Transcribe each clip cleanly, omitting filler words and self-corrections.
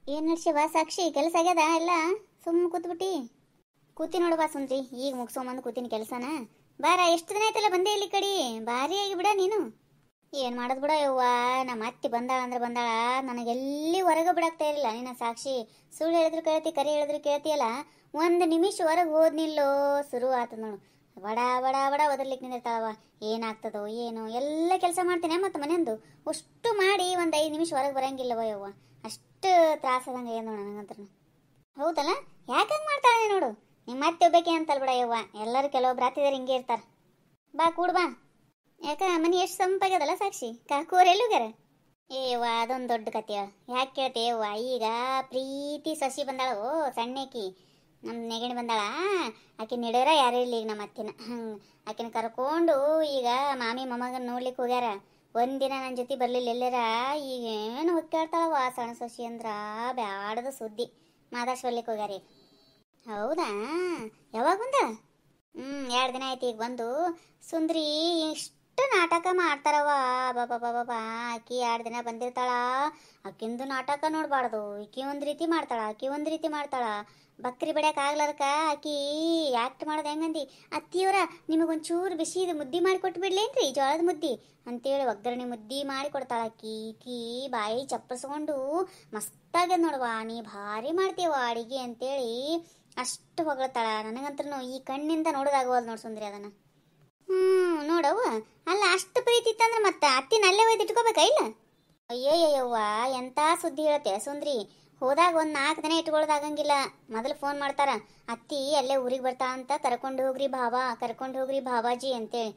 ಏನ್ ನಡ್ಸಿವ ಸಾಕ್ಷಿ ಕೆಲಸ ಆಗ್ಯದ ಎಲ್ಲ ಸುಮ್ಮ ಕೂತ್ಬಿಟ್ಟಿ. ಕೂತಿ ನೋಡವಾ ಸುಂದ್ರಿ, ಈಗ ಮುಗಿಸೋಮಂದು ಕೂತಿನ ಕೆಲಸನ. ಬಾರ, ಎಷ್ಟು ದಿನ ಆಯ್ತಲ್ಲ ಬಂದೇ ಇಲ್ಲಿ ಕಡಿ, ಭಾರಿ ಆಗಿ ಬಿಡ ನೀನು. ಏನ್ ಮಾಡೋದು ಬಿಡ ಯವ್ವ, ನಮ್ಮ ಅತ್ತಿ ಬಂದಾಳ ಅಂದ್ರೆ ಬಂದಾಳ, ನನಗೆಲ್ಲಿ ಹೊರಗೆ ಬಿಡಾಕ್ತಾ ಇರಲಿಲ್ಲ. ನಿನ್ನ ಸಾಕ್ಷಿ, ಸುಳ್ಳು ಹೇಳಿದ್ರು ಕೇಳ್ತಿ, ಕರೆ ಹೇಳಿದ್ರು ಕೇಳ್ತಿಯಲ್ಲ. ಒಂದು ನಿಮಿಷ ಹೊರಗೆ ಹೋದ್ನಿಲ್ಲೋ ಶುರು ಆತದ ನೋಡು, ಬಡ ಬಡ ಬಡ ಒದರ್ಲಿಕ್ಕೆ ನಿಂದಿರ್ತಾಳವ. ಏನಾಗ್ತದೋ ಏನೋ ಎಲ್ಲ ಕೆಲಸ ಮಾಡ್ತೀನಿ, ಮತ್ತು ಮನೆಯಂದು ಅಷ್ಟು ಮಾಡಿ ಒಂದು 5 ನಿಮಿಷ ಹೊರಗೆ ಬರಂಗಿಲ್ಲವ ಯವ್ವ. ಅಷ್ಟು ತ್ರಾಸದಂಗೆ ಏನು ನನಗಂತ್ರ. ಹೌದಲ್ಲ, ಯಾಕಂಗೆ ಮಾಡ್ತಾಳೆ ನೋಡು. ನಿಮ್ಮ ಮತ್ತೆ ಒಬ್ಬಾಕೆ ಅಂತಲ್ ಬಿಡ ಯವ್ವ, ಎಲ್ಲರೂ ಕೆಲವೊಬ್ರು ಹತ್ತಿದಾರೆ ಹಿಂಗೆ ಇರ್ತಾರೆ. ಬಾ ಕೂಡ್ ಬಾ. ಯಾಕ ಮನೆ ಎಷ್ಟು ಸಂಪಾಗ್ಯದಲ್ಲ ಸಾಕ್ಷಿ, ಕಾಕೂರ್ ಎಲ್ಲುಗಾರ? ಏವ್ವ ಅದೊಂದು ದೊಡ್ಡ ಕತೆ. ಯಾಕೆ ಕೇಳ್ತೇವ್ವ, ಈಗ ಪ್ರೀತಿ ಸಸಿ ಬಂದಾಳು ಸಣ್ಣಕಿ, ನಮ್ಮ ನೆಗಣಿ ಬಂದಾಳ. ಆಕೆ ನಡೆಯೋರ ಯಾರು ಇಲ್ಲ ಈಗ ನಮ್ಮ ಅತ್ತಿನ. ಆಕಿನ ಕರ್ಕೊಂಡು ಈಗ ಮಾಮಿ ಮೊಮ್ಮಗನ ನೋಡ್ಲಿಕ್ಕೆ ಹೋಗ್ಯಾರ. ಒಂದಿನ ನನ್ನ ಜೊತೆ ಬರ್ಲಿಲ್ಲ ಎಲ್ಲಾರ. ಈಗ ಏನು ಹೊಕ್ಕಾಡ್ತಾಳವ ಸಣ್ಣ ಸಸಿ ಅಂದ್ರ ಬ್ಯಾಡದ ಸುದ್ದಿ. ಮಾತಾಡ್ಸ್ಕೊಳ್ಲಿಕ್ಕೆ ಹೋಗ್ಯಾರ ಈಗ. ಹೌದಾ, ಯಾವಾಗ ಬಂದ? 2 ದಿನ ಆಯ್ತು ಈಗ ಬಂದು. ಸುಂದ್ರಿ ಇಷ್ಟು ನಾಟಕ ಮಾಡ್ತಾರವ, ಬಾಬಾ ಬಾಬಾ. ಆಕಿ 2 ದಿನ ಬಂದಿರ್ತಾಳ, ಆಕಿಂದು ನಾಟಕ ನೋಡ್ಬಾರ್ದು. ಈಕಿ ಒಂದು ರೀತಿ ಮಾಡ್ತಾಳ, ಆಕಿ ಒಂದು ರೀತಿ ಮಾಡ್ತಾಳ. ಬಕ್ರಿ ಬಡಿಯಕ್ಕೆ ಆಗ್ಲಾರಕ ಆಕಿ ಆ್ಯಕ್ಟ್ ಮಾಡೋದು ಹೆಂಗಂದಿ, ಅತ್ತಿಯವರ ನಿಮಗೊಂಚೂರು ಬಿಸಿ ಇದು ಮುದ್ದಿ ಮಾಡಿ ಕೊಟ್ಟು ಬಿಡ್ಲೇನ್ರಿ, ಜೋಳದ ಮುದ್ದಿ ಅಂತೇಳಿ ಒಗ್ಗರಣೆ ಮುದ್ದಿ ಮಾಡಿ ಕೊಡ್ತಾಳ ಆಕಿ. ಈಕಿ ಬಾಯಿ ಚಪ್ಪಸ್ಕೊಂಡು ಮಸ್ತಾಗ್ಯದ ನೋಡುವ, ನೀ ಭಾರಿ ಮಾಡ್ತೀವ ಅಡಿಗೆ ಅಂತೇಳಿ ಅಷ್ಟು ಹೊಗಳ್ತಾಳ. ನನಗಂತೂ ಈ ಕಣ್ಣಿಂದ ನೋಡೋದಾಗವಲ್ದು ನೋಡಿ ಸುಂದ್ರಿ ಅದನ್ನು. ನೋಡವ್ವ, ಅಲ್ಲ ಅಷ್ಟು ಪ್ರೀತಿ ಇತ್ತಂದ್ರೆ ಮತ್ತೆ ಅತ್ತಿನ ಅಲ್ಲೇ ಒಯ್ದು ಇಟ್ಕೋಬೇಕಾ ಇಲ್ಲ? ಅಯ್ಯಯ್ಯವ್ವ, ಎಂಥ ಸುದ್ದಿ ಹೇಳತ್ತೆ ಸುಂದ್ರಿ. ಹೋದಾಗ ಒಂದು 4 ದಿನ ಇಟ್ಕೊಳ್ಳೋದಾಗಂಗಿಲ್ಲ. ಮೊದಲು ಫೋನ್ ಮಾಡ್ತಾರ, ಅತ್ತಿ ಅಲ್ಲೇ ಊರಿಗೆ ಬರ್ತಾ ಅಂತ, ಕರ್ಕೊಂಡು ಹೋಗ್ರಿ ಭಾವ, ಕರ್ಕೊಂಡು ಹೋಗ್ರಿ ಭಾವಾಜಿ ಅಂತೇಳಿ.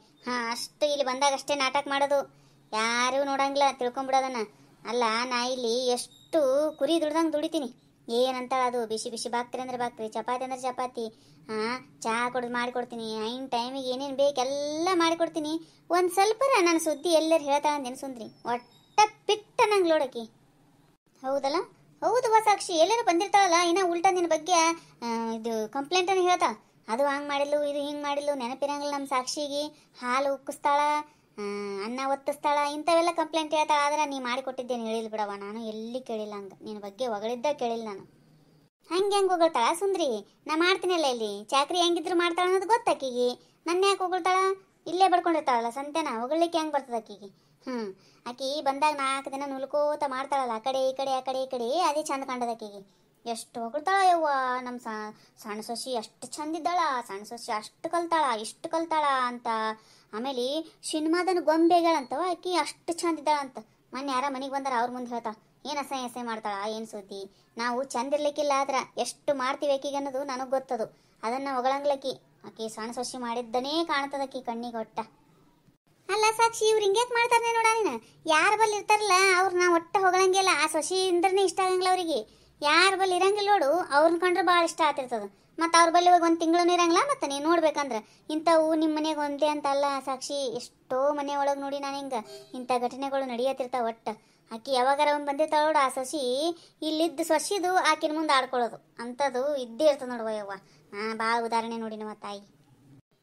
ಅಷ್ಟು ಇಲ್ಲಿ ಬಂದಾಗ ಅಷ್ಟೇ ನಾಟಕ ಮಾಡೋದು, ಯಾರೂ ನೋಡಂಗಿಲ್ಲ, ತಿಳ್ಕೊಂಬಿಡೋದನ್ನ. ಅಲ್ಲ, ನಾ ಇಲ್ಲಿ ಎಷ್ಟು ಕುರಿ ದುಡ್ದಂಗೆ ದುಡಿತೀನಿ. ಏನಂತಾಳ ಅದು, ಬಿಸಿ ಬಿಸಿ ಬಾಕ್ರಿ ಅಂದ್ರೆ ಬಾಕ್ರಿ, ಚಪಾತಿ ಅಂದ್ರೆ ಚಪಾತಿ, ಚಹಾ ಮಾಡಿಕೊಡ್ತೀನಿ. ಐನ್ ಟೈಮಿಗೆ ಏನೇನು ಬೇಕೆಲ್ಲ ಮಾಡಿಕೊಡ್ತೀನಿ. ಒಂದು ಸ್ವಲ್ಪರ ನನ್ನ ಸುದ್ದಿ ಎಲ್ಲರೂ ಹೇಳ್ತಾಳ ಅಂದೇನು ಸುಂದ್ರಿ, ಒಟ್ಟ ಪಿಟ್ಟ ನಂಗೆ ಲೋಡಕಿ. ಹೌದಲ್ಲ? ಹೌದು ಸಾಕ್ಷಿ, ಎಲ್ಲರೂ ಬಂದಿರ್ತಾಳಲ್ಲ, ಇನ್ನ ಉಲ್ಟಾ ನಿನ್ನ ಬಗ್ಗೆ ಇದು ಕಂಪ್ಲೇಂಟನ್ನು ಹೇಳ್ತಾಳ. ಅದು ಹಂಗೆ ಮಾಡಿಲ್ಲು, ಇದು ಹಿಂಗೆ ಮಾಡಿಲ್ಲು, ನೆನಪಿರಂಗಿಲ್ಲ ನಮ್ಮ ಸಾಕ್ಷಿಗೆ. ಹಾಲು ಉಕ್ಕಿಸ್ತಾಳ, ಅನ್ನ ಒತ್ತಿಸ್ತಾಳ, ಇಂಥವೆಲ್ಲ ಕಂಪ್ಲೇಂಟ್ ಹೇಳ್ತಾಳ. ಆದ್ರೆ ನೀ ಮಾಡಿಕೊಟ್ಟಿದ್ದೇನು ಹೇಳಿಲ್ಲ ಬಿಡವ, ನಾನು ಎಲ್ಲಿ ಕೇಳಿಲ್ಲ ಹಂಗೆ. ನಿನ್ನ ಬಗ್ಗೆ ಹೊಗಳಿದ್ದ ಕೇಳಿಲ್ಲ ನಾನು. ಹೆಂಗೆ ಹೊಗಳ್ತಾಳ ಸುಂದ್ರಿ? ನಾ ಮಾಡ್ತೀನಲ್ಲ ಇಲ್ಲಿ ಚಾಕ್ರಿ, ಹೆಂಗಿದ್ರು ಮಾಡ್ತಾಳ ಅನ್ನೋದು ಗೊತ್ತಾಕಿಗೆ. ನನ್ನ ಯಾಕೆ ಹೊಗಳ್ತಾಳ? ಇಲ್ಲೇ ಬಡ್ಕೊಂಡಿರ್ತಾಳಲ್ಲ ಸಂತೆನ, ಹೊಗಳಿಕ್ಕೆ ಹೆಂಗೆ ಬರ್ತದೆ ಆಕಿಗೆ? ಆಕಿ ಬಂದಾಗ 4 ದಿನ ನುಲ್ಕೋತ ಮಾಡ್ತಾಳಲ್ಲ, ಆ ಕಡೆ ಈ ಕಡೆ ಆ ಕಡೆ ಈ ಕಡೆ, ಅದೇ ಚಂದ ಕಂಡದ ಆಕಿಗೆ. ಎಷ್ಟು ಹೊಗಳ್ತಾಳ ಯವ್ವ ನಮ್ಮ ಸಣ್ಣ ಸೊಸಿ. ಅಷ್ಟು ಚಂದಿದ್ದಾಳ ಸಣ್ಣ ಸೊಸಿ, ಅಷ್ಟು ಕಲ್ತಾಳ, ಇಷ್ಟು ಕಲ್ತಾಳ ಅಂತ. ಆಮೇಲೆ ಸಿನಿಮಾದನ್ನು ಗೊಂಬೆಗಳಂತವ ಆಕಿ, ಅಷ್ಟು ಚಂದಿದ್ದಾಳ ಅಂತ. ಮೊನ್ನೆ ಯಾರ ಮನೆಗೆ ಬಂದಾರ, ಅವ್ರ ಮುಂದೆ ಹೇಳ್ತಾಳ, ಏನು ಅಸಹ್ಯ ಮಾಡ್ತಾಳ, ಏನು ಸುದ್ದಿ. ನಾವು ಚಂದ ಇರ್ಲಿಕ್ಕಿಲ್ಲ, ಆದ್ರೆ ಎಷ್ಟು ಮಾಡ್ತೀವಿ ಆಕಿಗೆ ಅನ್ನೋದು ನನಗೆ ಗೊತ್ತದು. ಅದನ್ನು ಹೊಗಳಂಗ್ಲಕ್ಕಿ. ಆಕಿ ಸಣ್ಣ ಸೊಸಿ ಮಾಡಿದ್ದನೇ ಕಾಣ್ತದಕ್ಕಿ ಕಣ್ಣಿಗೆ ಒಟ್ಟ. ಅಲ್ಲ ಸಾಕ್ಷಿ, ಇವ್ರು ಹಿಂಗ್ಯಾಕೆ ಮಾಡ್ತಾರೆ ನೋಡ ನೀನು. ಯಾರ ಬಲ್ಲಿ ಇರ್ತಾರಲ್ಲ ಅವ್ರನ್ನ ಒಟ್ಟ ಹೊಗಳಂಗಿಲ್ಲ. ಆ ಸೊಸಿ ಇಂದ್ರನೇ ಇಷ್ಟ ಆಗಂಗಿಲ್ಲ ಅವ್ರಿಗೆ. ಯಾರ ಬಲ್ಲಿ ಇರಂಗಿಲ್ಲ ನೋಡು, ಅವ್ರನ್ನ ಕಂಡ್ರೆ ಭಾಳ ಇಷ್ಟ ಆಗ್ತಿರ್ತದ. ಮತ್ತು ಅವ್ರ ಬಲ್ಲಿ ಹೋಗಿ 1 ತಿಂಗಳು ಇರಂಗಿಲ್ಲ. ಮತ್ತು ನೀನು ನೋಡ್ಬೇಕಂದ್ರೆ ಇಂಥವು ನಿಮ್ಮ ಮನೆಗೆ ಒಂದೇ ಅಂತ ಅಲ್ಲ ಸಾಕ್ಷಿ, ಎಷ್ಟೋ ಮನೆ ಒಳಗೆ ನೋಡಿ ನಾನು ಹಿಂಗೆ ಇಂಥ ಘಟನೆಗಳು ನಡೆಯತ್ತಿರ್ತಾವ. ಒಟ್ಟು ಆಕಿ ಯಾವಾಗಾರ ಒಂದು ಬಂದಿರ್ತಾಳ ನೋಡು, ಆ ಸೊಸಿ ಇಲ್ಲಿದ್ದು ಸೊಸಿದು ಆಕಿನ ಮುಂದೆ ಆಡ್ಕೊಳ್ಳೋದು ಅಂಥದ್ದು ಇದ್ದೇ ಇರ್ತದೆ ನೋಡುವ ಯವ್ವ. ಭಾಳ ಉದಾಹರಣೆ ನೋಡಿ ನಮ್ಮ ತಾಯಿ.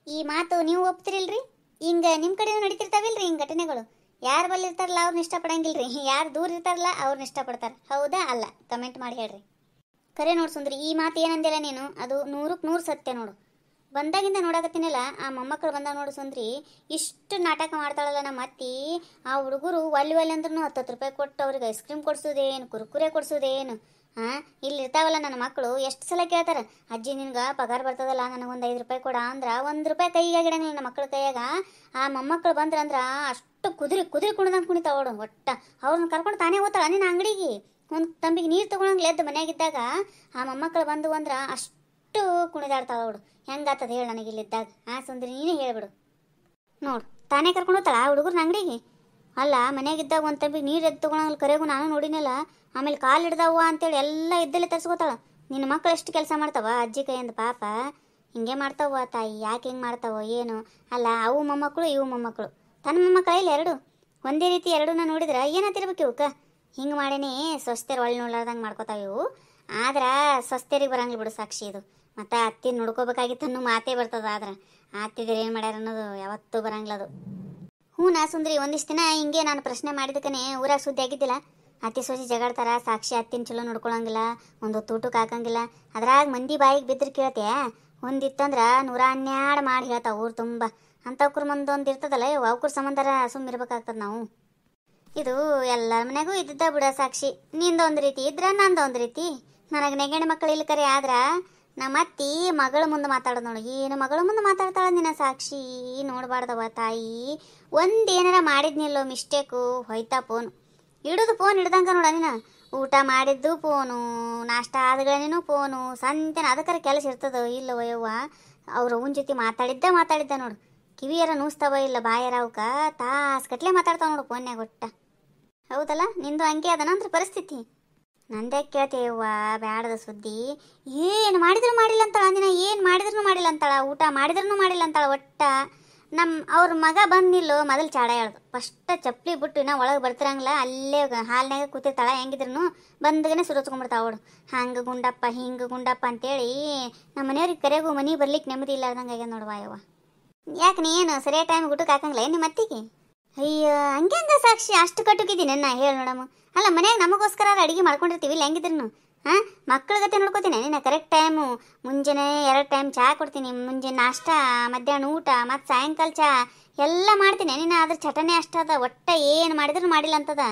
ಈ ಮಾತು ನೀವು ಒಪ್ತಿರಿಲ್ರಿ? ಹಿಂಗೆ ನಿಮ್ಮ ಕಡೆ ನಡೀತಿರ್ತಾವಿಲ್ರಿ ಹಿಂಗೆ ಘಟನೆಗಳು? ಯಾರು ಬಲ್ಲಿ ಇರ್ತಾರಲ್ಲ ಅವ್ರನ್ನ ಇಷ್ಟಪಡಂಗಿಲ್ರಿ, ಯಾರು ದೂರ ಇರ್ತಾರಲ್ಲ ಅವ್ರನ್ನ ಇಷ್ಟಪಡ್ತಾರೆ. ಹೌದಾ ಅಲ್ಲ? ಕಮೆಂಟ್ ಮಾಡಿ ಹೇಳ್ರಿ. ಕರೆ ನೋಡು ಸುಂದ್ರಿ, ಈ ಮಾತು ಏನಂದಿಲ್ಲ ನೀನು, ಅದು 100ಕ್ಕೆ 100 ಸತ್ಯ ನೋಡು. ಬಂದಾಗಿಂದ ನೋಡಕತ್ತೀನಲ್ಲ, ಆ ಮೊಮ್ಮಕ್ಕಳು ಬಂದಾಗ ನೋಡು ಸುಂದ್ರಿ, ಇಷ್ಟು ನಾಟಕ ಮಾಡ್ತಾಳಲ್ಲ ನಮ್ಮ ಅತ್ತಿ. ಆ ಹುಡುಗರು ಒಲ್ಲಿ ಅಂದ್ರೂ 10 ರೂಪಾಯಿ ಕೊಟ್ಟು ಅವ್ರಿಗೆ ಐಸ್ ಕ್ರೀಮ್ ಕೊಡ್ಸೋದೇನು, ಕುರ್ಕುರೆ ಕೊಡ್ಸೋದೇನು. ಇಲ್ಲಿ ಇರ್ತಾವಲ್ಲ ನನ್ನ ಮಕ್ಕಳು, ಎಷ್ಟು ಸಲ ಕೇಳ್ತಾರೆ, ಅಜ್ಜಿ ನಿನ್ಗೆ ಪಗಾರ ಬರ್ತದಲ್ಲ, ನನಗೊಂದು 5 ರೂಪಾಯಿ ಕೊಡ ಅಂದ್ರೆ 1 ರೂಪಾಯಿ ಕೈಯಾಗ ಇಡಂಗಿಲ್ಲ ನಮ್ಮ ಮಕ್ಕಳ ಕೈಯಾಗ. ಆ ಮೊಮ್ಮಕ್ಕಳು ಬಂದ್ರಂದ್ರೆ ಅಷ್ಟು ಕುದುರೆ ಕುಣಿದಂಗೆ ಕುಣಿತಾವ ನೋಡು. ಒಟ್ಟ ಅವ್ರನ್ನ ಕರ್ಕೊಂಡು ತಾನೇ ಹೋಗ್ತಾಳ ನಿನ್ನ ಅಂಗಡಿಗೆ. ಒಂದು ತಂಬಿಗೆ ನೀರು ತೊಗೊಳಂಗಿಲ್ಲ ಎದ್ದು ಮನೆಯಾಗಿದ್ದಾಗ ಆ ಮೊಮ್ಮಕ್ಕಳು ಬಂದು ಅಂದ್ರೆ ಅಷ್ಟು ಕುಣಿದಾಡ್ತಾವ ನೋಡು. ಹೆಂಗಾತದ ಹೇಳಿ ನನಗೆ ಇಲ್ಲಿದ್ದಾಗ. ಸುಂದರಿ ನೀನೇ ಹೇಳ್ಬಿಡು ನೋಡು, ತಾನೇ ಕರ್ಕೊಂಡು ಹೋಗ್ತಾಳ ಆ ಹುಡುಗರ್ನ ಅಂಗಡಿಗೆ. ಅಲ್ಲ, ಮನೆಯಾಗಿದ್ದಾಗ ಒಂದು ತಂಬಿಗೆ ನೀರು ಎದ್ದು ತೊಗೊಳಂಗಿಲ್ಲ, ಕರೆಗೂ ನಾನು ನೋಡಿನಲ್ಲ. ಆಮೇಲೆ ಕಾಲು ಹಿಡ್ದವ್ವ ಅಂತೇಳಿ ಎಲ್ಲ ಇದ್ದಲ್ಲೇ ತರಿಸ್ಕೋತಾಳ. ನಿನ್ನ ಮಕ್ಕಳು ಎಷ್ಟು ಕೆಲಸ ಮಾಡ್ತಾವ ಅಜ್ಜಿ ಕೈಯಿಂದ, ಪಾಪ ಹಿಂಗೆ ಮಾಡ್ತಾವ ತಾಯಿ. ಯಾಕೆ ಹಿಂಗೆ ಮಾಡ್ತಾವೋ ಏನು. ಅಲ್ಲ, ಅವು ಮೊಮ್ಮಕ್ಕಳು ಇವು ಮೊಮ್ಮಕ್ಕಳು, ತನ್ನ ಮೊಮ್ಮಕ್ಕಳ ಇಲ್ಲ ಎರಡು ಒಂದೇ ರೀತಿ. ಎರಡನ್ನ ನೋಡಿದ್ರೆ ಏನತ್ತಿರ್ಬೇಕು ಇವಕ್ಕೆ. ಹಿಂಗೆ ಮಾಡೇನಿ ಸ್ವಸ್ಥರು ಒಳ್ಳೆ ನೋಡ್ಲಾರ್ದಂಗೆ ಮಾಡ್ಕೋತಾವ ಇವು. ಆದ್ರೆ ಸ್ವಸ್ಥರಿಗೆ ಬರಂಗಿಲ್ಲ ಬಿಡು ಸಾಕ್ಷಿ ಇದು. ಮತ್ತು ಅತ್ತಿ ನೋಡ್ಕೋಬೇಕಾಗಿತ್ತು ಅನ್ನೋ ಮಾತೇ ಬರ್ತದ. ಆದ್ರೆ ಅತ್ತಿದ್ರು ಏನು ಮಾಡ್ಯಾರ ಅನ್ನೋದು ಯಾವತ್ತೂ ಬರಂಗಿಲ್ಲ ಅದು. ನಾ ಸುಂದ್ರಿ, ಒಂದಿಷ್ಟು ದಿನ ಹಿಂಗೆ ನಾನು ಪ್ರಶ್ನೆ ಮಾಡಿದಕ್ಕನೆ ಊರಾಗ ಸುದ್ದಿ ಆಗಿದ್ದಿಲ್ಲ. ಅತ್ತಿ ಸೋಸಿ ಜಗಾಡ್ತಾರ, ಸಾಕ್ಷಿ ಅತ್ತಿನ ಚಲೋ ನೋಡ್ಕೊಳಂಗಿಲ್ಲ, ಒಂದು ತೂಟಕ್ಕೆ ಹಾಕಂಗಿಲ್ಲ. ಅದ್ರಾಗ ಮಂದಿ ಬಾಯಿಗೆ ಬಿದ್ದರೆ ಕೇಳ್ತೆ, ಒಂದಿತ್ತಂದ್ರೆ 112 ಮಾಡಿ ಹೇಳ್ತಾವ ಊರು ತುಂಬ. ಅಂಥವ್ರ ಮುಂದೊಂದು ಇರ್ತದಲ್ಲ ಅವ್ರ ಸಂಬಂಧರ ಸುಮ್ಮಿರ್ಬೇಕಾಗ್ತದೆ ನಾವು. ಇದು ಎಲ್ಲರ ಮನೆಗೂ ಇದ್ದಿದ್ದ ಬಿಡ ಸಾಕ್ಷಿ. ನಿಂದೊಂದು ರೀತಿ ಇದ್ರೆ ನಂದೊಂದು ರೀತಿ. ನನಗೆ ನೆಗಣಿ ಮಕ್ಕಳು ಇಲ್ಲಿ ಕರೆ ಆದ್ರೆ ನಮ್ಮ ಅತ್ತಿ ಮಗಳ ಮುಂದೆ ಮಾತಾಡೋದು ನೋಡು. ಏನು ಮಗಳ ಮುಂದೆ ಮಾತಾಡ್ತಾಳ ನಿನ್ನ ಸಾಕ್ಷಿ, ನೋಡಬಾರ್ದವ ತಾಯಿ. ಒಂದೇನಾರ ಮಾಡಿದ್ನಿಲ್ಲೋ ಮಿಸ್ಟೇಕು, ಹೋಯ್ತಾ ಫೋನ್ ಹಿಡ್ದಂಗ ನೋಡ ನೀನು. ಊಟ ಮಾಡಿದ್ದು ಫೋನು, ನಾಷ್ಟ ಆದಗಳೇನು ಫೋನು, ಸಂತೆನ ಅದಕ್ಕಾರ ಕೆಲಸ ಇರ್ತದ ಇಲ್ಲವ ಯವ್ವ. ಅವ್ರ ಅವನ ಜೊತೆ ಮಾತಾಡಿದ್ದ ನೋಡು. ಕಿವಿಯರ ನೂಸ್ತಾವ ಇಲ್ಲ ಬಾಯರ ಅವಕ್ಕ ತಾಸು ಕಟ್ಲೆ ಮಾತಾಡ್ತಾವ ನೋಡು ಫೋನ್ಯಾಗ ಒಟ್ಟ. ಹೌದಲ್ಲ, ನಿಂದು ಹಂಗೆ ಅದನಂದ್ರೆ ಪರಿಸ್ಥಿತಿ. ನಂದೇ ಕೇಳ್ತೇವ್ವ ಬ್ಯಾಡದ ಸುದ್ದಿ. ಏನು ಮಾಡಿದ್ರು ಮಾಡಿಲ್ಲ ಅಂತಾಳ ಅಂದಿನ, ಏನು ಮಾಡಿದ್ರು ಮಾಡಿಲ್ಲ ಅಂತಾಳ, ಊಟ ಮಾಡಿದ್ರೂ ಮಾಡಿಲ್ಲ ಅಂತಾಳ ಒಟ್ಟ. ಅವ್ರ ಮಗ ಬಂದಿಲ್ಲೋ ಮೊದಲು ಚಾಡ ಹೇಳ್ದು. ಫಸ್ಟ್ ಚಪ್ಪಲಿ ಬಿಟ್ಟು ಇನ್ನ ಒಳಗೆ ಬರ್ತಿರಂಗಿಲ್ಲ, ಅಲ್ಲೇ ಹಾಲ್ನಾಗ ಕೂತಿರ್ತಾಳ. ಹೆಂಗಿದ್ರು ಬಂದಗನೆ ಸುರಚ್ಕೊಂಡ್ಬಿಡ್ತಾವ ಅವಳು. ಹಂಗೆ ಗುಂಡಪ್ಪ ಹಿಂಗೆ ಗುಂಡಪ್ಪ ಅಂತೇಳಿ ನಮ್ಮ ಮನೆಯವ್ರಿಗೆ ಕರೆಗೂ ಮನೆ ಬರ್ಲಿಕ್ಕೆ ನೆಮ್ಮದಿ ಇಲ್ಲಾರ್ದಂಗೆ ಆಗ್ಯಾದ ನೋಡುವ ಯವ್ವ. ಯಾಕೆ ನೀ ಏನು ಸರಿಯಾದ ಟೈಮ್ ಊಟಕ್ಕೆ ಹಾಕಂಗಿಲ್ಲ ನಿಮ್ಮ ಅತ್ತಿಗೆ? ಅಯ್ಯ ಹಂಗೆ ಸಾಕ್ಷಿ, ಅಷ್ಟು ಕಟ್ಟುಕಿದ್ದೀನಿ ನಾ ಹೇಳಿ ನೋಡಮ್ಮ. ಅಲ್ಲ ಮನ್ಯಾಗ ನಮಗೋಸ್ಕರ ಅಡುಗೆ ಮಾಡ್ಕೊಂಡಿರ್ತೀವಿ ಇಲ್ಲ ಹೆಂಗಿದ್ರು. ಮಕ್ಕಳ ಗತೆ ನೋಡ್ಕೋತೀನಿ ನೀನು. ಕರೆಕ್ಟ್ ಟೈಮು ಮುಂಜಾನೆ 2 ಟೈಮ್ ಚಹಾ ಕೊಡ್ತೀನಿ. ಮುಂಜಾನೆ ನಾಷ್ಟ, ಮಧ್ಯಾಹ್ನ ಊಟ, ಮತ್ತು ಸಾಯಂಕಾಲ ಚಹಾ ಎಲ್ಲ ಮಾಡ್ತೀನಿ ನೀನು. ಅದ್ರ ಚಟನೆ ಅಷ್ಟದ, ಒಟ್ಟ ಏನು ಮಾಡಿದ್ರು ಮಾಡಿಲ್ಲ ಅಂತದ.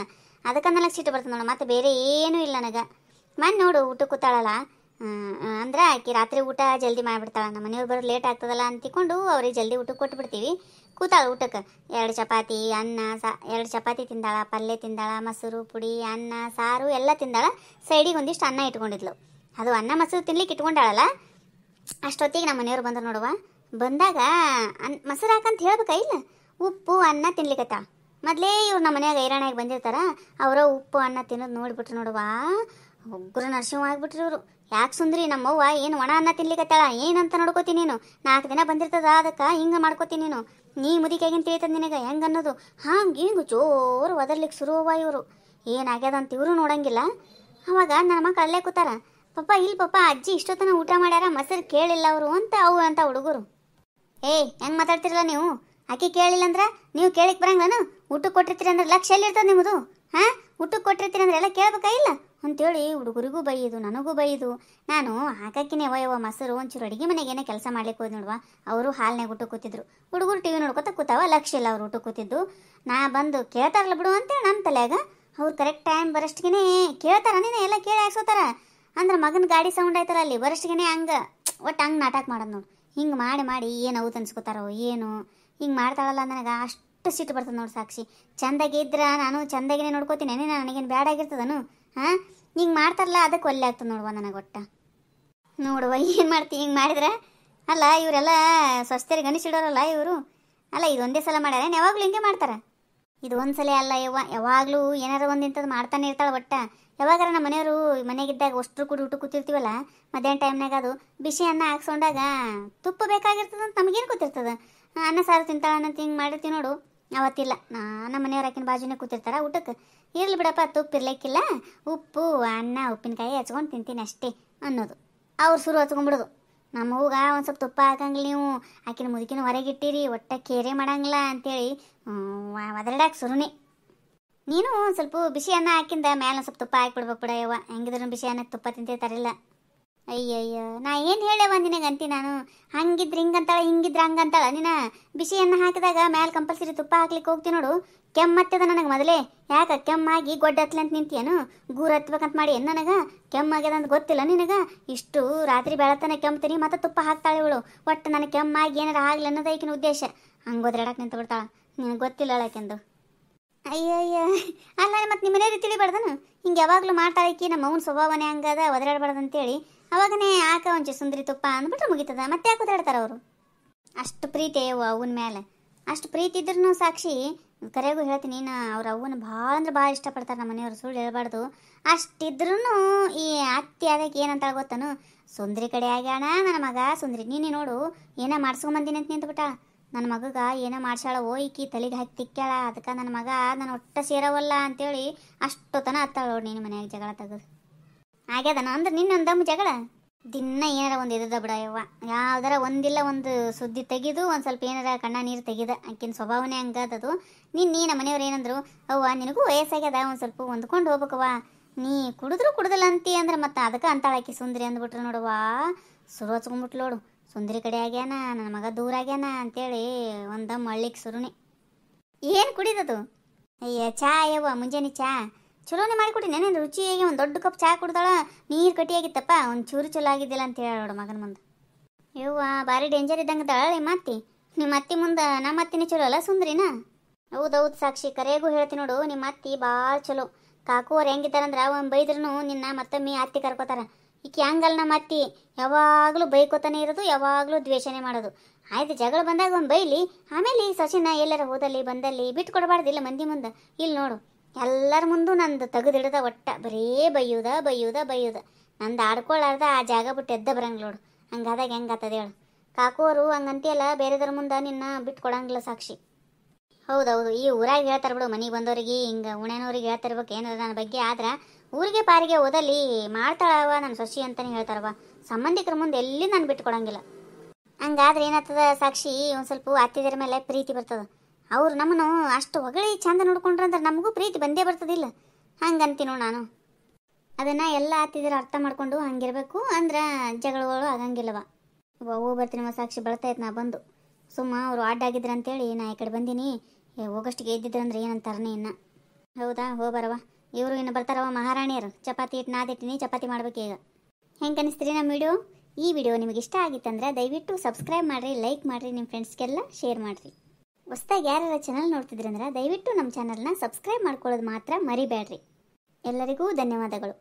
ಅದಕ್ಕೆ ನನಗೆ ಸಿಟ್ಟು ಬರ್ತದೆ ನೋಡು, ಮತ್ತು ಬೇರೆ ಏನೂ ಇಲ್ಲ ನನಗೆ. ಮನೆ ನೋಡು ಊಟಕ್ಕೆ ಕೂತಾಳಲ್ಲ, ಅಂದ್ರೆ ಆಕೆ ರಾತ್ರಿ ಊಟ ಜಲ್ದಿ ಮಾಡಿಬಿಡ್ತಾಳೆ. ನಮ್ಮ ಮನೆಯವ್ರು ಬರೋದು ಲೇಟ್ ಆಗ್ತದಲ್ಲ ಅಂತಿಕೊಂಡು ಅವ್ರಿಗೆ ಜಲ್ದಿ ಊಟಕ್ಕೆ ಕೊಟ್ಬಿಡ್ತೀವಿ. ಕೂತಾಳ ಊಟಕ್ಕೆ 2 ಚಪಾತಿ ಅನ್ನ 2 ಚಪಾತಿ ತಿಂದಾಳ, ಪಲ್ಯ ತಿಂದಾಳ, ಮೊಸರು ಪುಡಿ ಅನ್ನ ಸಾರು ಎಲ್ಲ ತಿಂದಾಳ. ಸೈಡಿಗೆ ಒಂದಿಷ್ಟು ಅನ್ನ ಇಟ್ಕೊಂಡಿದ್ಲು. ಅದು ಅನ್ನ ಮೊಸರು ತಿನ್ಲಿಕ್ಕೆ ಇಟ್ಕೊಂಡಾಳಲ್ಲ, ಅಷ್ಟೊತ್ತಿಗೆ ನಮ್ಮ ಮನೆಯವ್ರು ಬಂದರು ನೋಡುವ. ಬಂದಾಗ ಮೊಸರು ಹಾಕಂತ ಹೇಳ್ಬೇಕಾ ಇಲ್ಲ, ಉಪ್ಪು ಅನ್ನ ತಿನ್ಲಿಕ್ಕತ್ತಾಳ. ಮೊದಲೇ ಇವ್ರು ನಮ್ಮ ಮನ್ಯಾಗ ಐರಾಣಿಯಾಗಿ ಬಂದಿರ್ತಾರ. ಅವರ ಉಪ್ಪು ಅನ್ನ ತಿನ್ನೋದು ನೋಡಿಬಿಟ್ರು ನೋಡುವ, ಉಗ್ರ ನರಸಿಂಹ ಆಗ್ಬಿಟ್ರಿ ಇವರು. ಯಾಕೆ ಸುಂದ್ರಿ ನಮ್ಮವ್ವ ಏನು ಒಣ ಅನ್ನ ತಿನ್ಲಿಕ್ಕತ್ತಾಳ ಏನಂತ ನೋಡ್ಕೋತೀನಿ ನೀನು. 4 ದಿನ ಬಂದಿರ್ತದ, ಅದಕ್ಕೆ ಹಿಂಗೆ ಮಾಡ್ಕೋತೀನಿ ನೀನು. ನೀ ಮುದಿಕಾಗಿಂತ ತಿಳಿತದ ನಿನಗೆ ಹೆಂಗೆ ಅನ್ನೋದು. ಹಿಂಗೆ ಜೋರು ಒದರ್ಲಿಕ್ಕೆ ಶುರುವ ಇವರು. ಏನಾಗ್ಯದಂತ ಇವರು ನೋಡಂಗಿಲ್ಲ. ಅವಾಗ ನನ್ನ ಮಕ್ಕಳು ಅಲ್ಲೇ ಕೂತಾರ. ಪಪ್ಪ ಇಲ್ಲಿ ಪಪ್ಪ, ಅಜ್ಜಿ ಇಷ್ಟೊತ್ತನ ಊಟ ಮಾಡ್ಯಾರ, ಮೊಸರು ಕೇಳಿಲ್ಲ ಅವರು ಅಂತ ಅಂತ ಹುಡುಗರು. ಹೆಂಗೆ ಮಾತಾಡ್ತಿರಲ್ಲ ನೀವು? ಆಕೆ ಕೇಳಿಲ್ಲ ಅಂದ್ರೆ ನೀವು ಕೇಳಿಕ್ ಬರಂಗನು? ಊಟಕ್ಕೆ ಕೊಟ್ಟಿರ್ತೀರಿ ಅಂದ್ರೆ ಲಕ್ಷ ಎಲ್ಲಿರ್ತದೆ ನಿಮ್ಮದು? ಊಟಕ್ಕೆ ಕೊಟ್ಟಿರ್ತೀರಿ ಅಂದ್ರೆ ಎಲ್ಲ ಕೇಳ್ಬೇಕಾ ಇಲ್ಲ ಅಂತೇಳಿ ಹುಡುಗರಿಗೂ ಬೈಯೋದು, ನನಗೂ ಬೈಯೋದು. ನಾನು ಹಾಕಕ್ಕಿನೇ ವಯವ ಮೊಸರು ಒಂಚೂರು ಅಡುಗೆ ಮನೆಗೆ ಏನೋ ಕೆಲಸ ಮಾಡ್ಲಿಕ್ಕೆ ಹೋದ್ ನೋಡುವ. ಅವರು ಹಾಲ್ನಾಗ ಊಟಕ್ಕೆ ಕೂತಿದ್ರು. ಹುಡುಗರು ಟಿವಿ ನೋಡ್ಕೊತ ಕೂತಾವ, ಲಕ್ಷ ಇಲ್ಲ ಅವ್ರು ಊಟಕ್ಕೆ ಕೂತಿದ್ದು. ನಾ ಬಂದು ಕೇಳ್ತಾರಲ್ಲ ಬಿಡು ಅಂತೇಳಿ ನನ್ನ ತಲೆಯಾಗ ಅವ್ರು ಕರೆಕ್ಟ್ ಟೈಮ್ ಬರಷ್ಟಿಗೆ ಕೇಳ್ತಾರ. ನೀನು ಎಲ್ಲ ಕೇಳಿ ಹಾಕ್ಸೋತಾರ ಅಂದ್ರೆ ಮಗನ ಗಾಡಿ ಸೌಂಡ್ ಆಯ್ತಲ್ಲ ಅಲ್ಲಿ ಬರಷ್ಟಿಗೆ ಹಂಗೆ ಒಟ್ಟು ಹಂಗೆ ನಾಟಕ ಮಾಡೋದು ನೋಡು. ಹಿಂಗೆ ಮಾಡಿ ಏನು ಔತ್ ಅನ್ಸ್ಕೋತಾರೋ ಏನು. ಹಿಂಗೆ ಮಾಡ್ತಾಳಲ್ಲ ನನಗೆ ಅಷ್ಟು ಸಿಟ್ಟು ಬರ್ತದೆ ನೋಡಿ ಸಾಕ್ಷಿ. ಚಂದಾಗಿ ಇದ್ರೆ ನಾನು ಚಂದಾಗಿನೇ ನೋಡ್ಕೋತೀನಿ, ನನಗೇನು ಬ್ಯಾಡ ಆಗಿರ್ತದನು? ಹಿಂಗೆ ಮಾಡ್ತಾರಲ್ಲ ಅದಕ್ಕೆ ಒಲ್ಲೆ ಆಗ್ತದೆ ನೋಡುವ ನನಗೆ ಒಟ್ಟ. ನೋಡುವ ಏನು ಮಾಡ್ತೀವಿ ಹಿಂಗೆ ಮಾಡಿದ್ರೆ. ಅಲ್ಲ ಇವರೆಲ್ಲ ಸ್ವಸ್ಥರಿಗೆ ಗಣಿಸಿಡೋರಲ್ಲ ಇವರು. ಅಲ್ಲ ಇದು ಒಂದೇ ಸಲ ಮಾಡ್ಯಾರ, ಯಾವಾಗಲೂ ಹಿಂಗೆ ಮಾಡ್ತಾರೆ? ಇದು ಒಂದು ಸಲ ಅಲ್ಲ ಯಾವಾಗಲೂ ಏನಾರು ಒಂದು ಇಂಥದ್ದು ಮಾಡ್ತಾನೆ ಇರ್ತಾಳೆ ಒಟ್ಟ. ಯಾವಾಗಾರ ನಮ್ಮ ಮನೆಯವರು ಮನೆಗಿದ್ದಾಗ ಅಷ್ಟರು ಕೂಡ ಊಟ ಕೂತಿರ್ತೀವಲ್ಲ, ಮಧ್ಯಾಹ್ನ ಟೈಮ್ನಾಗ ಅದು ಬಿಸಿ ಅನ್ನ ಹಾಕ್ಸ್ಕೊಂಡಾಗ ತುಪ್ಪ ಬೇಕಾಗಿರ್ತದೆ ಅಂತ ನಮಗೇನು ಗೊತ್ತಿರ್ತದೆ. ಅನ್ನ ಸಾರು ತಿಂತಾಳೆ ಅನ್ನೋದು ಹಿಂಗೆ ಮಾಡಿರ್ತೀವಿ ನೋಡು. ಅವತ್ತಿಲ್ಲ, ನಮ್ಮ ಮನೆಯವ್ರು ಆಕಿನ ಬಾಜುನೇ ಕೂತಿರ್ತಾರೆ ಊಟಕ್ಕೆ. ಇರ್ಲಿ ಬಿಡಪ್ಪ ತುಪ್ಪ ಇರ್ಲಿಕ್ಕಿಲ್ಲ, ಉಪ್ಪು ಅನ್ನ ಉಪ್ಪಿನಕಾಯಿ ಹಚ್ಕೊಂಡು ತಿಂತೀನಿ ಅಷ್ಟೇ ಅನ್ನೋದು. ಅವ್ರು ಶುರು ಹಚ್ಕೊಂಡ್ಬಿಡೋದು. ನಮ್ಮ ಹೂಗ ಒಂದು ಸ್ವಲ್ಪ ತುಪ್ಪ ಹಾಕಂಗಿಲ್ಲ ನೀವು, ಆಕಿನ ಮುದುಕಿನ ಹೊರಗಿಟ್ಟಿರಿ, ಒಟ್ಟ ಕೇರೆ ಮಾಡಂಗಿಲ್ಲ ಅಂತೇಳಿ ಒದರಾಡಕ್ಕೆ ಶುರುನೇ. ನೀನು ಸ್ವಲ್ಪ ಬಿಸಿ ಅನ್ನ ಹಾಕಿಂದ ಮೇಲೆ ಸ್ವಲ್ಪ ತುಪ್ಪ ಹಾಕಿಬಿಡ್ಬೇಕು ಬಿಡ ಯವ್ವ. ಹೆಂಗಿದ್ರು ಬಿಸಿ ಅನ್ನಕ್ಕೆ ತುಪ್ಪ ತಿಂತಿರ್ತಾರಿಲ್ಲ. ಅಯ್ಯಯ್ಯ ನಾ ಏನು ಹೇಳವ ನಿನಗೆ ಅಂತಿ ನಾನು. ಹಂಗಿದ್ರೆ ಹಿಂಗಂತಾಳ, ಹಿಂಗಿದ್ರೆ ಹಂಗಂತಾಳ. ನೀನು ಬಿಸಿ ಅನ್ನ ಹಾಕಿದಾಗ ಮೇಲೆ ಕಂಪಲ್ಸರಿ ತುಪ್ಪ ಹಾಕ್ಲಿಕ್ಕೆ ಹೋಗ್ತೀನಿ ನೋಡು, ಕೆಮ್ಮತ್ತದ ನನಗೆ ಮೊದಲೇ. ಯಾಕೆ ಕೆಮ್ಮಾಗಿ ಗೊಡ್ಡ ಹತ್ಲಿ ಅಂತ ನಿಂತಿಯೇನು? ಗೂರು ಹತ್ಬೇಕಂತ ಮಾಡಿ ಏನು ನನಗೆ? ಕೆಮ್ಮಾಗ್ಯದ ಅಂತ ಗೊತ್ತಿಲ್ಲ ನಿನಗೆ? ಇಷ್ಟು ರಾತ್ರಿ ಬೆಳತನ ಕೆಮ್ತೀನಿ ಮತ್ತೆ ತುಪ್ಪ ಹಾಕ್ತಾಳೆ ಇವಳು. ಒಟ್ಟು ನನಗೆ ಕೆಮ್ಮಾಗಿ ಏನಾರ ಆಗಲಿ ಅನ್ನೋದು ಈಕಿನ ಉದ್ದೇಶ. ಹಂಗೆ ಒದ್ರಾಡಕ್ಕೆ ನಿಂತು ಬಿಡ್ತಾಳ. ನಿನಗೆ ಗೊತ್ತಿಲ್ಲ ಹೇಳಕ್ಕೆಂದು. ಅಯ್ಯಯ್ಯ ಅಲ್ಲ ಮತ್ತೆ ನಿಮ್ಮ ಮನೆಯವ್ರಿಗೆ ತಿಳಿಬಾರ್ದನು? ಹಿಂಗೆ ಯಾವಾಗಲೂ ಮಾಡ್ತಾಳಕಿ, ನಮ್ಮ ಅವ್ನ ಸ್ವಭಾವನೆ ಹಂಗದ, ಒದರಾಡಬಾರ್ದು ಅಂತೇಳಿ ಅವಾಗನೇ ಆಕ ಒಂಚೂರು ಸುಂದರಿ ತುಪ್ಪ ಅಂದ್ಬಿಟ್ರೆ ಮುಗಿತದ. ಮತ್ತೆ ಯಾಕೆ ಒದರಾಡ್ತಾರೆ ಅವರು? ಅಷ್ಟು ಪ್ರೀತಿ ಅವ್ವ ಅವನ ಮೇಲೆ. ಅಷ್ಟು ಪ್ರೀತಿ ಇದ್ರೂ ಸಾಕ್ಷಿ ಕರೆಗೂ ಹೇಳ್ತೀನಿ, ಅವ್ರ ಅವನ ಭಾಳ ಅಂದ್ರೆ ಭಾಳ ಇಷ್ಟಪಡ್ತಾರೆ ನಮ್ಮ ಮನೆಯವರು, ಸುಳ್ಳು ಹೇಳ್ಬಾರ್ದು. ಅಷ್ಟಿದ್ರೂ ಈ ಅತ್ತಿ ಅದಕ್ಕೆ ಏನಂತಾಳೆ ಗೊತ್ತನು? ಸುಂದರಿ ಕಡೆ ಆಗ್ಯಾಣ ನನ್ನ ಮಗ ಸುಂದರಿ. ನೀನೇ ನೋಡು ಏನೋ ಮಾಡ್ಸ್ಕೊಂಬಂದಿನಿ ಅಂತ ನಿಂತ್ಬಿಟ್ಟ. ನನ್ನ ಮಗಗ ಏನೋ ಮಾಡ್ಸಾಳ ಈಕಿ ತಲೆಗೆ ಹಾಕಿ ತಿಕ್ಕ್ಯಾಳ. ಅದಕ್ಕೆ ನನ್ನ ಮಗ ನಾನು ಒಟ್ಟ ಸೇರವಲ್ಲ ಅಂತೇಳಿ ಅಷ್ಟೊತ್ತನ ಹತ್ತಾಳ ನೋಡಿ ನೀನು ಮನ್ಯಾಗ ಜಗಳ ತೆಗೆದು. ಆಗ್ಯದನ ಅಂದ್ರೆ ನಿನ್ನೊಂದಮ್ಮ ಜಗಳ ದಿನ ಏನಾರ ಒಂದು ಇದ್ದದ ಬಿಡ ಯವ್ವ, ಯಾವ್ದಾರ ಒಂದಿಲ್ಲ ಒಂದು ಸುದ್ದಿ ತೆಗೆದು ಒಂದು ಸ್ವಲ್ಪ ಏನಾರ ಕಣ್ಣ ನೀರು ತೆಗೆದ. ಆಕಿನ ಸ್ವಭಾವನೇ ಹಂಗದದು. ನೀ ನಮ್ಮ ಮನೆಯವ್ರು ಏನಂದ್ರು, ಅವ್ವ ನಿನಗೂ ವಯಸ್ಸಾಗ್ಯದ, ಒಂದು ಸ್ವಲ್ಪ ಹೊಂದ್ಕೊಂಡು ಹೋಗ್ಬೇಕವ್ವ, ನೀ ಕುಡಿದ್ರು ಕುಡ್ದಲ್ಲ ಅಂತಿ ಅಂದ್ರೆ ಮತ್ತೆ ಅದಕ್ಕೆ ಅಂತಾಳ ಆಕಿ ಸುಂದ್ರಿ ಅಂದ್ಬಿಟ್ರು ನೋಡುವ. ಸುರು ಹಚ್ಕೊಂಡ್ಬಿಟ್ಲು ನೋಡು, ಸುಂದರಿ ಕಡೆ ಆಗ್ಯಾನ, ನನ್ನ ಮಗ ದೂರ ಆಗ್ಯಾನ ಅಂತೇಳಿ ಒಂದಮ್ಮ ಹಳ್ಳಿಗೆ ಸುರುನಿ. ಏನು ಕುಡಿದದು? ಅಯ್ಯ ಚಾ ಯವ್ವ, ಮುಂಜಾನೆ ಚಾ ಚಲೋನೆ ಮಾಡಿಕೊಟ್ಟಿ. ನೆನೇನು ರುಚಿಯಾಗಿ ಒಂದು ದೊಡ್ಡ ಕಪ್ ಚಾ ಕುಡ್ದಾಳ, ನೀರು ಕಟ್ಟಿಯಾಗಿತ್ತಪ್ಪ, ಒಂದು ಚೂರು ಚಲೋ ಆಗಿದ್ದಿಲ್ಲ ಅಂತ ಹೇಳಿ ನೋಡು ಮಗನ ಮುಂದೆ. ಯವ್ವ ಭಾರಿ ಡೇಂಜರ್ ಇದ್ದಂಗೆ ಅದಾಳ ನಿಮ್ಮ ಅತ್ತಿ. ನಿಮ್ಮ ಅತ್ತಿ ಮುಂದೆ ನಮ್ಮ ಅತ್ತಿನೇ ಚಲೋ ಅಲ್ಲ ಸುಂದ್ರಿನಾ? ಹೌದೌದು ಸಾಕ್ಷಿ, ಕರೆಗೂ ಹೇಳ್ತೀನಿ ನೋಡು, ನಿಮ್ಮ ಅತ್ತಿ ಭಾಳ ಚಲೋ. ಕಾಕು ಅವ್ರು ಹೆಂಗಿದ್ದಾರಂದ್ರೆ ಒಂದು ಬೈದ್ರೂ ನಿನ್ನ ಮತ್ತೊಮ್ಮೆ ಅತ್ತಿ ಕರ್ಕೋತಾರ. ಈಕಿ ಹಂಗಲ್ಲ ನಮ್ಮ ಅತ್ತಿ, ಯಾವಾಗಲೂ ಬೈಕೋತಾನೆ ಇರೋದು, ಯಾವಾಗಲೂ ದ್ವೇಷನೇ ಮಾಡೋದು. ಆಯ್ತು ಜಗಳ ಬಂದಾಗ ಒಂದು ಬೈಲಿ, ಆಮೇಲೆ ಈ ಸೊಸಿನ ಎಲ್ಲಾರ ಹೋದಲ್ಲಿ ಬಂದಲ್ಲಿ ಬಿಟ್ಟು ಕೊಡಬಾರ್ದಿಲ್ಲ ಮಂದಿ ಮುಂದೆ. ಇಲ್ಲಿ ನೋಡು ಎಲ್ಲರ ಮುಂದೂ ನಂದು ತೆಗೆದಿಡ್ದ, ಒಟ್ಟ ಬರೇ ಬೈಯುದ ಬೈಯುದ ಬೈಯುದ. ನಂದು ಆಡ್ಕೊಳ್ಳಾರ್ದ ಆ ಜಾಗ ಬಿಟ್ಟು ಎದ್ದ ಬರಂಗಿಲ್ಲ ನೋಡು. ಹಂಗಾದಾಗ ಹೆಂಗಾತದ ಹೇಳು? ಕಾಕೋರು ಹಂಗಂತಿಯಲ್ಲ, ಬೇರೆದರ ಮುಂದೆ ನಿನ್ನ ಬಿಟ್ಟು ಕೊಡಂಗಿಲ್ಲ ಸಾಕ್ಷಿ. ಹೌದೌದು, ಈ ಊರಾಗ ಹೇಳ್ತಾರೆ ಬಿಡು, ಮನೆಗೆ ಬಂದವ್ರಿಗೆ ಹಿಂಗೆ ಉಣ್ಯಾನವ್ರಿಗೆ ಹೇಳ್ತಿರ್ಬೇಕು ಏನಾರ ನನ್ನ ಬಗ್ಗೆ. ಆದ್ರೆ ಊರಿಗೆ ಪಾರಿಗೆ ಓದಲ್ಲಿ ಮಾಡ್ತಾಳವ ನನ್ನ ಸೊಸಿ ಅಂತಲೇ ಹೇಳ್ತಾರವ. ಸಂಬಂಧಿಕರ ಮುಂದೆ ಎಲ್ಲಿ ನಾನು ಬಿಟ್ಟು ಕೊಡಂಗಿಲ್ಲ. ಹಂಗಾದ್ರೆ ಏನಾಗ್ತದ ಸಾಕ್ಷಿ, ಒಂದು ಸ್ವಲ್ಪ ಅತ್ತಿದರ ಮೇಲೆ ಪ್ರೀತಿ ಬರ್ತದ. ಅವ್ರು ನಮ್ಮನ್ನು ಅಷ್ಟು ಹೊಗಳಿ ಚಂದ ನೋಡ್ಕೊಂಡ್ರಂದ್ರೆ ನಮಗೂ ಪ್ರೀತಿ ಬಂದೇ ಬರ್ತದಿಲ್ಲ. ಹಂಗಂತೀನೋ ನಾನು. ಅದನ್ನು ಎಲ್ಲ ಅತ್ತಿದರ ಅರ್ಥ ಮಾಡ್ಕೊಂಡು ಹಂಗಿರ್ಬೇಕು, ಅಂದ್ರೆ ಜಗಳಗಳು ಆಗಂಗಿಲ್ಲವ. ಹೋಗಿ ಬರ್ತೀನಿ ಸಾಕ್ಷಿ, ಬೆಳ್ತಾಯ್ತು ನಾ ಬಂದು. ಸುಮ್ಮ ಅವರು ಅಡ್ಡಾಗಿದ್ರು ಅಂತೇಳಿ ನಾ ಈ ಕಡೆ ಬಂದೀನಿ. ಹೋಗಷ್ಟಿಗೆ ಇದ್ದಿದ್ರಂದ್ರೆ ಏನಂತಾರನೇ ಇನ್ನು. ಹೌದಾ, ಹೋಗ್ಬರವ. ಇವರು ಇನ್ನು ಬರ್ತಾರವ ಮಹಾರಾಣಿಯರು. ಚಪಾತಿ ಇಟ್ಟು ನಾದಿಟ್ಟಿನಿ, ಚಪಾತಿ ಮಾಡ್ಬೇಕೀಗ. ಹೆಂಗೆ ಅನಿಸ್ತೀರಿ ನಮ್ಮ ವಿಡಿಯೋ? ಈ ವಿಡಿಯೋ ನಿಮಗೆ ಇಷ್ಟ ಆಗಿತ್ತಂದ್ರೆ ದಯವಿಟ್ಟು ಸಬ್ಸ್ಕ್ರೈಬ್ ಮಾಡಿರಿ, ಲೈಕ್ ಮಾಡಿರಿ, ನಿಮ್ಮ ಫ್ರೆಂಡ್ಸ್ಗೆಲ್ಲ ಶೇರ್ ಮಾಡಿರಿ. ಹೊಸ್ದಾಗಿ ಯಾರ್ಯಾರ ಚಾನಲ್ ನೋಡ್ತಿದ್ರಂದ್ರೆ ದಯವಿಟ್ಟು ನಮ್ಮ ಚಾನಲ್ನ ಸಬ್ಸ್ಕ್ರೈಬ್ ಮಾಡ್ಕೊಳ್ಳೋದು ಮಾತ್ರ ಮರಿಬೇಡ್ರಿ. ಎಲ್ಲರಿಗೂ ಧನ್ಯವಾದಗಳು.